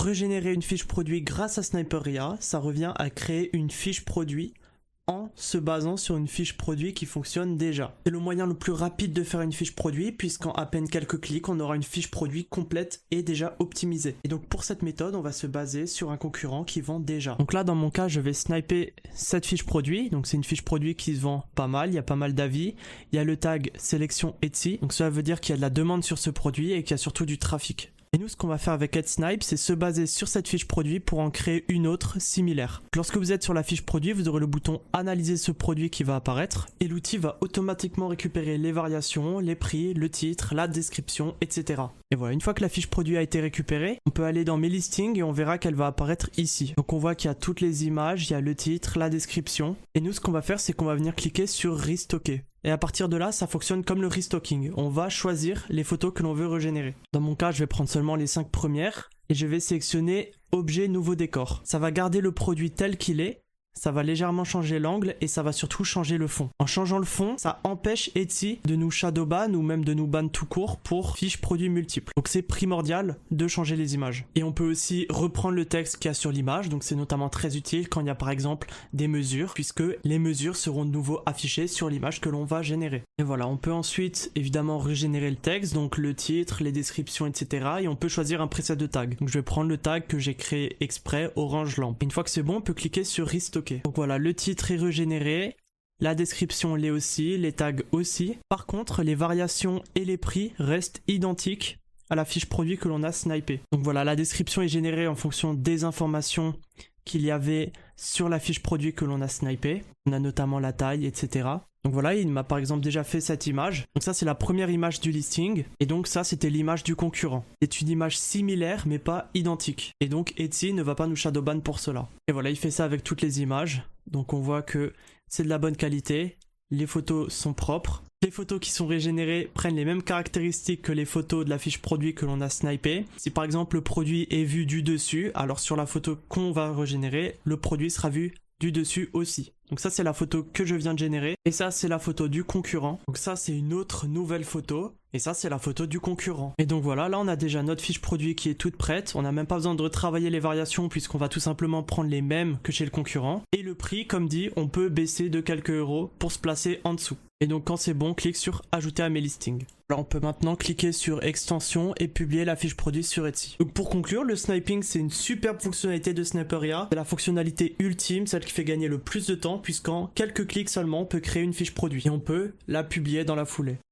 régénérer une fiche produit grâce à Sniperia, ça revient à créer une fiche produit en se basant sur une fiche produit qui fonctionne déjà. C'est le moyen le plus rapide de faire une fiche produit puisqu'en à peine quelques clics, on aura une fiche produit complète et déjà optimisée. Et donc pour cette méthode, on va se baser sur un concurrent qui vend déjà. Donc là, dans mon cas, je vais sniper cette fiche produit. Donc c'est une fiche produit qui se vend pas mal, il y a pas mal d'avis. Il y a le tag sélection Etsy. Donc cela veut dire qu'il y a de la demande sur ce produit et qu'il y a surtout du trafic. Et nous, ce qu'on va faire avec AdSnipe, c'est se baser sur cette fiche produit pour en créer une autre similaire. Lorsque vous êtes sur la fiche produit, vous aurez le bouton analyser ce produit qui va apparaître et l'outil va automatiquement récupérer les variations, les prix, le titre, la description, etc. Et voilà, une fois que la fiche produit a été récupérée, on peut aller dans mes listings et on verra qu'elle va apparaître ici. Donc on voit qu'il y a toutes les images, il y a le titre, la description. Et nous, ce qu'on va faire, c'est qu'on va venir cliquer sur restocker. Et à partir de là, ça fonctionne comme le restocking. On va choisir les photos que l'on veut régénérer. Dans mon cas, je vais prendre seulement les 5 premières et je vais sélectionner objet nouveau décor. Ça va garder le produit tel qu'il est. Ça va légèrement changer l'angle et ça va surtout changer le fond. En changeant le fond, ça empêche Etsy de nous shadowban ou même de nous ban tout court pour fiches produits multiples. Donc c'est primordial de changer les images. Et on peut aussi reprendre le texte qu'il y a sur l'image. Donc c'est notamment très utile quand il y a par exemple des mesures puisque les mesures seront de nouveau affichées sur l'image que l'on va générer. Et voilà, on peut ensuite évidemment régénérer le texte, donc le titre, les descriptions, etc. Et on peut choisir un preset de tag. Donc je vais prendre le tag que j'ai créé exprès, orange lampe. Une fois que c'est bon, on peut cliquer sur restocker. Donc voilà, le titre est régénéré, la description l'est aussi, les tags aussi. Par contre, les variations et les prix restent identiques à la fiche produit que l'on a snipée. Donc voilà, la description est générée en fonction des informations qu'il y avait sur la fiche produit que l'on a snipée. On a notamment la taille, etc. Donc voilà, il m'a par exemple déjà fait cette image. Donc ça, c'est la première image du listing. Et donc ça, c'était l'image du concurrent. C'est une image similaire, mais pas identique. Et donc Etsy ne va pas nous shadowban pour cela. Et voilà, il fait ça avec toutes les images. Donc on voit que c'est de la bonne qualité. Les photos sont propres. Les photos qui sont régénérées prennent les mêmes caractéristiques que les photos de la fiche produit que l'on a snipé. Si par exemple le produit est vu du dessus, alors sur la photo qu'on va régénérer, le produit sera vu du dessus aussi. Donc ça, c'est la photo que je viens de générer. Et ça, c'est la photo du concurrent. Donc ça, c'est une autre nouvelle photo. Et ça, c'est la photo du concurrent. Et donc voilà, là, on a déjà notre fiche produit qui est toute prête. On n'a même pas besoin de retravailler les variations puisqu'on va tout simplement prendre les mêmes que chez le concurrent. Et le prix, comme dit, on peut baisser de quelques euros pour se placer en dessous. Et donc quand c'est bon, on clique sur ajouter à mes listings. Alors on peut maintenant cliquer sur extension et publier la fiche produit sur Etsy. Donc pour conclure, le sniping, c'est une superbe fonctionnalité de Sniperia. C'est la fonctionnalité ultime, celle qui fait gagner le plus de temps puisqu'en quelques clics seulement, on peut créer une fiche produit. Et on peut la publier dans la foulée.